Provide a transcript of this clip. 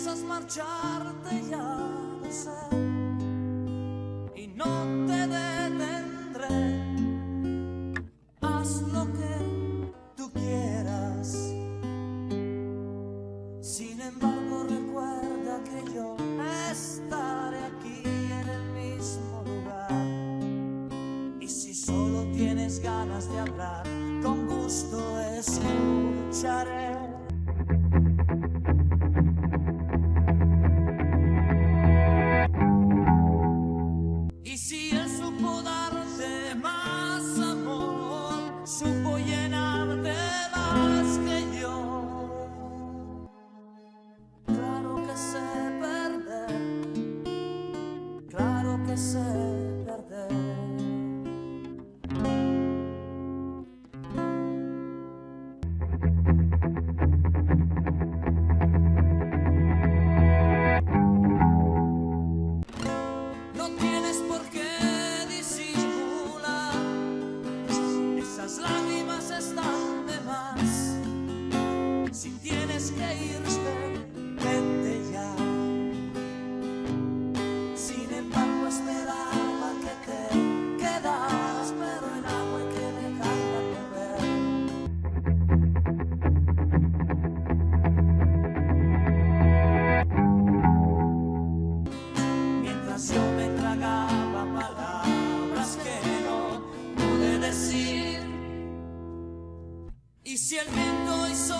piensas marcharte, ya lo sé, y no te detendré. Haz lo que tú quieras. Sin embargo, recuerda que yo estaré aquí en el mismo lugar. Y si solo tienes ganas de hablar, con gusto escucharé. Y si él supo darte más amor, supo llenarte más que yo. Claro que sé perder, claro que sé perder. No tienes por qué disimular, esas lágrimas están de más. Si tienes que irte, vete ya. Sin embargo, esperaba que te quedaras, pero el agua hay que dejarla correr. Mientras yo me tragaba palabras que no pude decir, y si el viento hizo